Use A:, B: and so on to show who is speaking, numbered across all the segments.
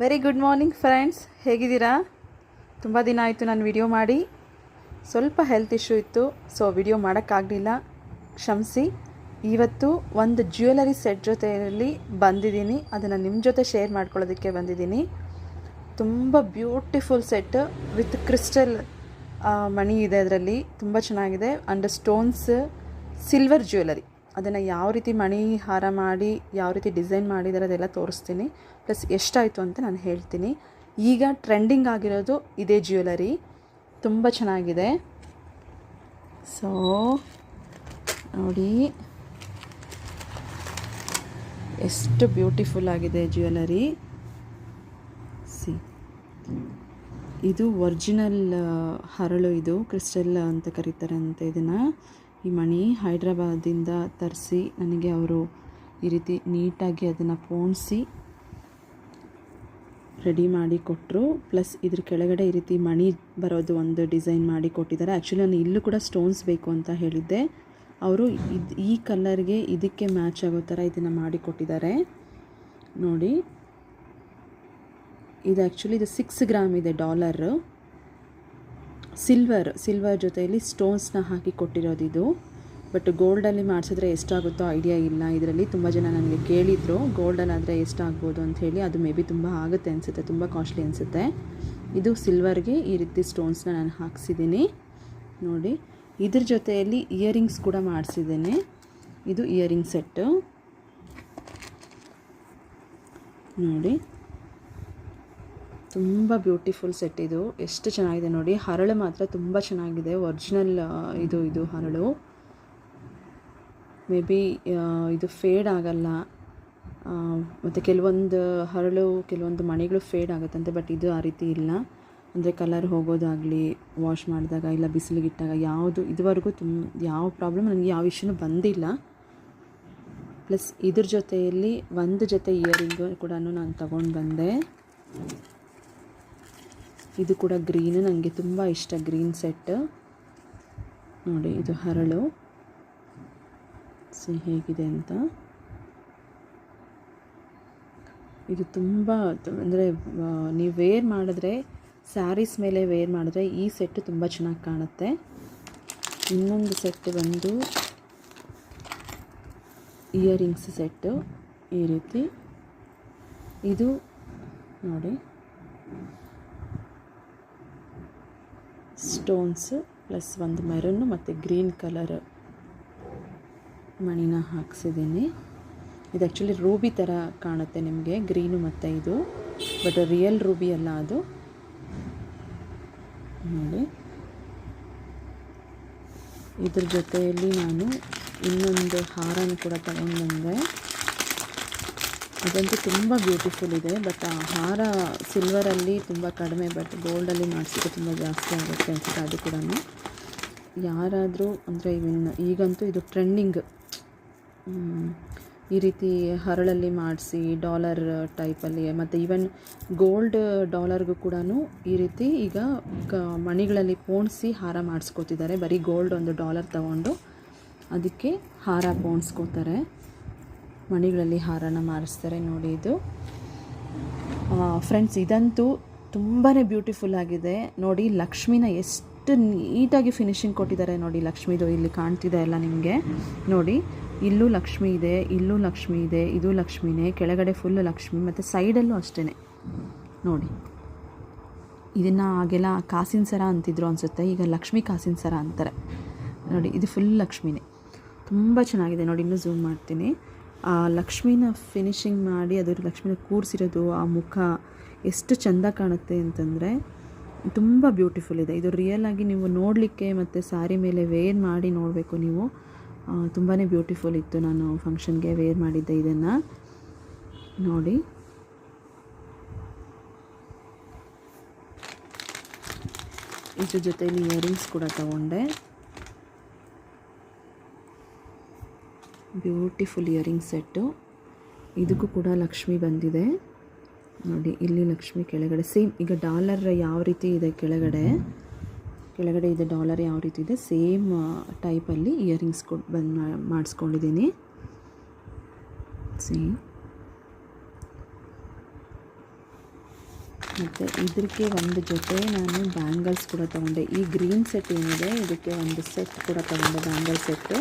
A: Very good morning friends, ಹೇಗಿದ್ದೀರಾ? ತುಂಬ ದಿನ ಆಯಿತು ನಾನು ವಿಡಿಯೋ ಮಾಡಿ. ಸ್ವಲ್ಪ ಹೆಲ್ತ್ ಇಶ್ಯೂ ಇತ್ತು, ಸೊ ವಿಡಿಯೋ ಮಾಡೋಕ್ಕಾಗಲಿಲ್ಲ, ಕ್ಷಮಿಸಿ. ಇವತ್ತು ಒಂದು ಜ್ಯುವೆಲರಿ ಸೆಟ್ ಜೊತೆಯಲ್ಲಿ ಬಂದಿದ್ದೀನಿ, ಅದನ್ನು ನಿಮ್ಮ ಜೊತೆ ಶೇರ್ ಮಾಡ್ಕೊಳ್ಳೋದಕ್ಕೆ ಬಂದಿದ್ದೀನಿ. ತುಂಬ ಬ್ಯೂಟಿಫುಲ್ ಸೆಟ್ ವಿತ್ ಕ್ರಿಸ್ಟಲ್ ಮಣಿ ಇದೆ ಅದರಲ್ಲಿ, ತುಂಬ ಚೆನ್ನಾಗಿದೆ. ಆ್ಯಂಡ್ ಸ್ಟೋನ್ಸ್, ಸಿಲ್ವರ್ ಜ್ಯುವೆಲರಿ, ಅದನ್ನು ಯಾವ ರೀತಿ ಮಣಿ ಹಾರ ಮಾಡಿ ಯಾವ ರೀತಿ ಡಿಸೈನ್ ಮಾಡಿದ್ದಾರೆ ಅದೆಲ್ಲ ತೋರಿಸ್ತೀನಿ. ಪ್ಲಸ್ ಎಷ್ಟಾಯಿತು ಅಂತ ನಾನು ಹೇಳ್ತೀನಿ. ಈಗ ಟ್ರೆಂಡಿಂಗ್ ಆಗಿರೋದು ಇದೇ ಜ್ಯುವೆಲರಿ, ತುಂಬ ಚೆನ್ನಾಗಿದೆ. ಸೊ ನೋಡಿ ಎಷ್ಟು ಬ್ಯೂಟಿಫುಲ್ ಆಗಿದೆ ಜ್ಯುವೆಲರಿ. ಸಿ, ಇದು ಒರಿಜಿನಲ್ ಹರಳು, ಇದು ಕ್ರಿಸ್ಟಲ್ ಅಂತ ಕರೀತಾರೆ ಅಂತ ಇದನ್ನು. ಈ ಮಣಿ ಹೈದ್ರಾಬಾದಿಂದ ತರಿಸಿ ನನಗೆ ಅವರು ಈ ರೀತಿ ನೀಟಾಗಿ ಅದನ್ನು ಪೋಣಿಸಿ ರೆಡಿ ಮಾಡಿ ಕೊಟ್ಟರು. ಪ್ಲಸ್ ಇದ್ರ ಕೆಳಗಡೆ ಈ ರೀತಿ ಮಣಿ ಬರೋದು ಒಂದು ಡಿಸೈನ್ ಮಾಡಿ ಕೊಟ್ಟಿದ್ದಾರೆ. ಆ್ಯಕ್ಚುಲಿ ನಾನು ಇಲ್ಲೂ ಕೂಡ ಸ್ಟೋನ್ಸ್ ಬೇಕು ಅಂತ ಹೇಳಿದ್ದೆ, ಅವರು ಈ ಕಲರ್ಗೆ ಇದಕ್ಕೆ ಮ್ಯಾಚ್ ಆಗೋ ಥರ ಇದನ್ನು ಮಾಡಿ ಕೊಟ್ಟಿದ್ದಾರೆ. ನೋಡಿ, ಇದು ಆ್ಯಕ್ಚುಲಿ ಇದು 6 ಗ್ರಾಮ್ ಇದೆ ಡಾಲರ್. ಸಿಲ್ವರ್ ಜೊತೆಯಲ್ಲಿ ಸ್ಟೋನ್ಸ್ನ ಹಾಕಿ ಕೊಟ್ಟಿರೋದು ಇದು. ಬಟ್ ಗೋಲ್ಡಲ್ಲಿ ಮಾಡಿಸಿದ್ರೆ ಎಷ್ಟಾಗುತ್ತೋ ಐಡಿಯಾ ಇಲ್ಲ. ಇದರಲ್ಲಿ ತುಂಬ ಜನ ನನಗೆ ಕೇಳಿದರು ಗೋಲ್ಡಲ್ಲಾದರೆ ಎಷ್ಟಾಗ್ಬೋದು ಅಂಥೇಳಿ. ಅದು ಮೇ ಬಿ ತುಂಬ ಆಗುತ್ತೆ ಅನಿಸುತ್ತೆ, ತುಂಬ ಕಾಸ್ಟ್ಲಿ ಅನಿಸುತ್ತೆ. ಇದು ಸಿಲ್ವರ್ಗೆ ಈ ರೀತಿ ಸ್ಟೋನ್ಸ್ನ ನಾನು ಹಾಕ್ಸಿದ್ದೀನಿ. ನೋಡಿ, ಇದ್ರ ಜೊತೆಯಲ್ಲಿ ಇಯರಿಂಗ್ಸ್ ಕೂಡ ಮಾಡಿಸಿದ್ದೇನೆ. ಇದು ಇಯರಿಂಗ್ ಸೆಟ್ಟು ನೋಡಿ, ತುಂಬ ಬ್ಯೂಟಿಫುಲ್ ಸೆಟ್. ಇದು ಎಷ್ಟು ಚೆನ್ನಾಗಿದೆ ನೋಡಿ. ಹರಳು ಮಾತ್ರ ತುಂಬ ಚೆನ್ನಾಗಿದೆ, ಒರಿಜಿನಲ್ ಇದು ಹರಳು. ಮೇ ಬಿ ಇದು ಫೇಡ್ ಆಗಲ್ಲ, ಮತ್ತು ಕೆಲವೊಂದು ಹರಳು ಕೆಲವೊಂದು ಮಣಿಗಳು ಫೇಡ್ ಆಗುತ್ತಂತೆ. ಬಟ್ ಇದು ಆ ರೀತಿ ಇಲ್ಲ, ಅಂದರೆ ಕಲರ್ ಹೋಗೋದಾಗಲಿ, ವಾಶ್ ಮಾಡಿದಾಗ ಇಲ್ಲ ಬಿಸಿಲಿಗಿಟ್ಟಾಗ ಯಾವುದು ಇದುವರೆಗೂ ಯಾವ ಪ್ರಾಬ್ಲಮ್ ನನಗೆ ಯಾವ ಇಶ್ಯೂನೂ ಬಂದಿಲ್ಲ. ಪ್ಲಸ್ ಇದ್ರ ಜೊತೆಯಲ್ಲಿ ಒಂದು ಜೊತೆ ಇಯರಿಂಗು ಕೂಡ ನಾನು ತಗೊಂಡು ಬಂದೆ. ಇದು ಕೂಡ ಗ್ರೀನು, ನನಗೆ ತುಂಬ ಇಷ್ಟ ಗ್ರೀನ್ ಸೆಟ್. ನೋಡಿ, ಇದು ಹರಳು, ಸಿ ಹೇಗಿದೆ ಅಂತ. ಇದು ತುಂಬ ಅಂದರೆ ನೀವು ವೇರ್ ಮಾಡಿದ್ರೆ, ಸ್ಯಾರೀಸ್ ಮೇಲೆ ವೇರ್ ಮಾಡಿದ್ರೆ ಈ ಸೆಟ್ಟು ತುಂಬ ಚೆನ್ನಾಗಿ ಕಾಣುತ್ತೆ. ಇನ್ನೊಂದು ಸೆಟ್ ಬಂದು ಇಯರಿಂಗ್ಸ್ ಸೆಟ್ಟು ಈ ರೀತಿ. ಇದು ನೋಡಿ, ಸ್ಟೋನ್ಸ್ ಪ್ಲಸ್ ಒಂದು ಮೆರೂನು ಮತ್ತು ಗ್ರೀನ್ ಕಲರ್ ಮಣಿನ ಹಾಕ್ಸಿದ್ದೀನಿ. ಇದು ಆ್ಯಕ್ಚುಲಿ ರೂಬಿ ಥರ ಕಾಣುತ್ತೆ ನಿಮಗೆ, ಗ್ರೀನು ಮತ್ತು ಇದು, ಬಟ್ ರಿಯಲ್ ರೂಬಿ ಅಲ್ಲ ಅದು. ನೋಡಿ, ಇದ್ರ ಜೊತೆಯಲ್ಲಿ ನಾನು ಇನ್ನೊಂದು ಹಾರನ ಕೂಡ ತಗೊಂಡು ಬಂದೆ. ಅದಂತೂ ತುಂಬ ಬ್ಯೂಟಿಫುಲ್ ಇದೆ. ಬಟ್ ಆ ಹಾರ ಸಿಲ್ವರಲ್ಲಿ ತುಂಬ ಕಡಿಮೆ, ಬಟ್ ಗೋಲ್ಡಲ್ಲಿ ಮಾಡಿಸಿದ್ರೆ ತುಂಬ ಜಾಸ್ತಿ ಆಗುತ್ತೆ ಅನ್ಸುತ್ತೆ. ಅದು ಕೂಡ ಯಾರಾದರೂ ಅಂದರೆ ಈಗಂತೂ ಇದು ಟ್ರೆಂಡಿಂಗ್, ಈ ರೀತಿ ಹರಳಲ್ಲಿ ಮಾಡಿಸಿ ಡಾಲರ್ ಟೈಪಲ್ಲಿ, ಮತ್ತು ಈವನ್ ಗೋಲ್ಡ್ ಡಾಲರ್ಗೂ ಕೂಡ ಈ ರೀತಿ ಈಗ ಮಣಿಗಳಲ್ಲಿ ಪೋಣಿಸಿ ಹಾರ ಮಾಡಿಸ್ಕೋತಿದ್ದಾರೆ. ಬರೀ ಗೋಲ್ಡ್ ಒಂದು ಡಾಲರ್ ತಗೊಂಡು ಅದಕ್ಕೆ ಹಾರ ಪೋಣಿಸ್ಕೋತಾರೆ, ಮಣಿಗಳಲ್ಲಿ ಹಾರನ ಮಾಡಿಸ್ತಾರೆ. ನೋಡಿ, ಇದು ಫ್ರೆಂಡ್ಸ್ ಇದಂತೂ ತುಂಬಾ ಬ್ಯೂಟಿಫುಲ್ ಆಗಿದೆ. ನೋಡಿ, ಲಕ್ಷ್ಮಿನ ಎಷ್ಟು ನೀಟಾಗಿ ಫಿನಿಶಿಂಗ್ ಕೊಟ್ಟಿದ್ದಾರೆ ನೋಡಿ. ಲಕ್ಷ್ಮಿದು ಇಲ್ಲಿ ಕಾಣ್ತಿದೆ ಎಲ್ಲ ನಿಮಗೆ. ನೋಡಿ, ಇಲ್ಲೂ ಲಕ್ಷ್ಮಿ ಇದೆ, ಇಲ್ಲೂ ಲಕ್ಷ್ಮಿ ಇದೆ, ಇದು ಲಕ್ಷ್ಮಿನೇ, ಕೆಳಗಡೆ ಫುಲ್ಲು ಲಕ್ಷ್ಮಿ, ಮತ್ತು ಸೈಡಲ್ಲೂ ಅಷ್ಟೇ. ನೋಡಿ, ಇದನ್ನು ಆಗೆಲ್ಲ ಕಾಸಿನ ಸರ ಅಂತಿದ್ರು ಅನಿಸುತ್ತೆ, ಈಗ ಲಕ್ಷ್ಮಿ ಕಾಸಿನ ಸರ ಅಂತಾರೆ. ನೋಡಿ, ಇದು ಫುಲ್ ಲಕ್ಷ್ಮಿನೇ, ತುಂಬ ಚೆನ್ನಾಗಿದೆ. ನೋಡಿ, ಇನ್ನೂ ಝೂಮ್ ಮಾಡ್ತೀನಿ. ಆ ಲಕ್ಷ್ಮಿನ ಫಿನಿಶಿಂಗ್ ಮಾಡಿ ಅದು ಲಕ್ಷ್ಮಿನ ಕೂರಿಸಿರೋದು, ಆ ಮುಖ ಎಷ್ಟು ಚೆಂದ ಕಾಣುತ್ತೆ ಅಂತಂದರೆ ತುಂಬ ಬ್ಯೂಟಿಫುಲ್ ಇದೆ. ಇದು ರಿಯಲಾಗಿ ನೀವು ನೋಡಲಿಕ್ಕೆ ಮತ್ತು ಸ್ಯಾರಿ ಮೇಲೆ ವೇರ್ ಮಾಡಿ ನೋಡಬೇಕು ನೀವು. ತುಂಬಾ ಬ್ಯೂಟಿಫುಲ್ ಇತ್ತು. ನಾನು ಫಂಕ್ಷನ್ಗೆ ವೇರ್ ಮಾಡಿದ್ದೆ ಇದನ್ನು. ನೋಡಿ, ಇದ್ರ ಜೊತೆಯಲ್ಲಿ ಇಯರಿಂಗ್ಸ್ ಕೂಡ ತಗೊಂಡೆ. Beautiful earring set. ಇದಕ್ಕೂ ಕೂಡ ಲಕ್ಷ್ಮಿ ಬಂದಿದೆ ನೋಡಿ. ಇಲ್ಲಿ ಲಕ್ಷ್ಮಿ ಕೆಳಗಡೆ ಸೇಮ್, ಈಗ ಡಾಲರ್ ಯಾವ ರೀತಿ ಇದೆ ಕೆಳಗಡೆ ಇದೆ ಡಾಲರ್ ಯಾವ ರೀತಿ ಇದೆ, ಸೇಮ್ ಟೈಪಲ್ಲಿ ಇಯರಿಂಗ್ಸ್ ಬಂದು ಮಾಡಿಸ್ಕೊಂಡಿದ್ದೀನಿ. ಸಿ, ಮತ್ತು ಇದಕ್ಕೆ ಒಂದು ಜೊತೆ ನಾನು ಬ್ಯಾಂಗಲ್ಸ್ ಕೂಡ ತೊಗೊಂಡೆ. ಈ ಗ್ರೀನ್ ಸೆಟ್ ಏನಿದೆ ಇದಕ್ಕೆ ಒಂದು ಸೆಟ್ ಕೂಡ ತೊಗೊಂಡೆ, ಬ್ಯಾಂಗಲ್ ಸೆಟ್ಟು.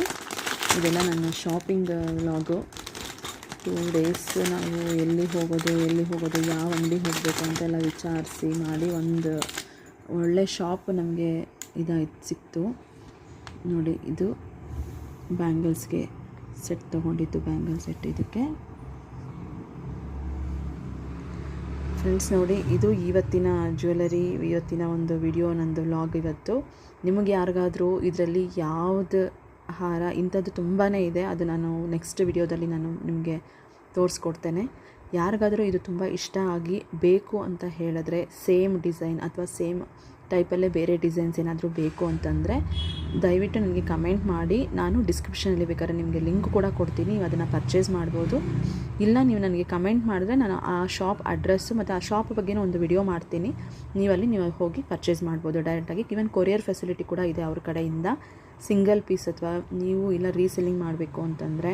A: ಇದೆಲ್ಲ ನನ್ನ ಶಾಪಿಂಗ್ ವ್ಲಾಗು. 2 ಡೇಸ್ ನಾವು ಎಲ್ಲಿ ಹೋಗೋದು, ಯಾವ ಅಂಗಡಿಗೆ ಹೋಗಬೇಕು ಅಂತೆಲ್ಲ ವಿಚಾರಿಸಿ ಮಾಡಿ ಒಂದು ಒಳ್ಳೆ ಶಾಪ್ ನಮಗೆ ಸಿಕ್ತು ನೋಡಿ. ಇದು ಬ್ಯಾಂಗಲ್ಸ್ಗೆ ಸೆಟ್ ತೊಗೊಂಡಿದ್ದು, ಬ್ಯಾಂಗಲ್ ಸೆಟ್ ಇದಕ್ಕೆ. ಫ್ರೆಂಡ್ಸ್ ನೋಡಿ, ಇದು ಇವತ್ತಿನ ಜ್ಯುವೆಲರಿ, ಇವತ್ತಿನ ಒಂದು ವಿಡಿಯೋ, ನಂದು ವ್ಲಾಗ್ ಇವತ್ತು. ನಿಮಗೆ ಯಾರಿಗಾದರೂ ಇದರಲ್ಲಿ ಯಾವುದು ಹಾರ ಇಂಥದ್ದು ತುಂಬಾ ಇದೆ, ಅದು ನಾನು ನೆಕ್ಸ್ಟ್ ವಿಡಿಯೋದಲ್ಲಿ ನಾನು ನಿಮಗೆ ತೋರಿಸ್ಕೊಡ್ತೇನೆ. ಯಾರಿಗಾದರೂ ಇದು ತುಂಬ ಇಷ್ಟ ಆಗಿ ಬೇಕು ಅಂತ ಹೇಳಿದ್ರೆ, ಸೇಮ್ ಡಿಸೈನ್ ಅಥವಾ ಸೇಮ್ ಟೈಪಲ್ಲೇ ಬೇರೆ ಡಿಸೈನ್ಸ್ ಏನಾದರೂ ಬೇಕು ಅಂತಂದರೆ ದಯವಿಟ್ಟು ನನಗೆ ಕಮೆಂಟ್ ಮಾಡಿ. ನಾನು ಡಿಸ್ಕ್ರಿಪ್ಷನಲ್ಲಿ ಬೇಕಾದ್ರೆ ನಿಮಗೆ ಲಿಂಕ್ ಕೂಡ ಕೊಡ್ತೀನಿ, ನೀವು ಅದನ್ನು ಪರ್ಚೇಸ್ ಮಾಡ್ಬೋದು. ಇಲ್ಲ ನೀವು ನನಗೆ ಕಮೆಂಟ್ ಮಾಡಿದ್ರೆ ನಾನು ಆ ಶಾಪ್ ಅಡ್ರೆಸ್ಸು ಮತ್ತು ಆ ಶಾಪ್ ಬಗ್ಗೆನೂ ಒಂದು ವಿಡಿಯೋ ಮಾಡ್ತೀನಿ. ನೀವು ಹೋಗಿ ಪರ್ಚೇಸ್ ಮಾಡ್ಬೋದು ಡೈರೆಕ್ಟಾಗಿ. ಈವನ್ ಕೊರಿಯರ್ ಫೆಸಿಲಿಟಿ ಕೂಡ ಇದೆ ಅವ್ರ ಕಡೆಯಿಂದ. ಸಿಂಗಲ್ ಪೀಸ್ ಅಥವಾ ನೀವು ಇಲ್ಲ ರೀಸೆಲ್ಲಿಂಗ್ ಮಾಡಬೇಕು ಅಂತಂದರೆ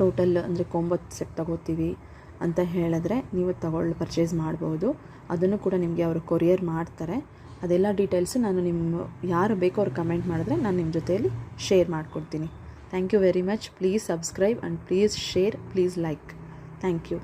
A: ಟೋಟಲ್ ಅಂದರೆ 9 ಸೆಟ್ ತಗೋತೀವಿ ಅಂತ ಹೇಳಿದ್ರೆ ನೀವು ಪರ್ಚೇಸ್ ಮಾಡ್ಬೋದು. ಅದನ್ನು ಕೂಡ ನಿಮಗೆ ಅವರು ಕೊರಿಯರ್ ಮಾಡ್ತಾರೆ. ಅದೆಲ್ಲ ಡೀಟೇಲ್ಸು ನಾನು ಯಾರು ಬೇಕೋ ಅವ್ರು ಕಮೆಂಟ್ ಮಾಡಿದ್ರೆ ನಾನು ನಿಮ್ಮ ಜೊತೆಯಲ್ಲಿ ಶೇರ್ ಮಾಡ್ಕೊಡ್ತೀನಿ. Thank you very much. Please subscribe and please share, please like. Thank you.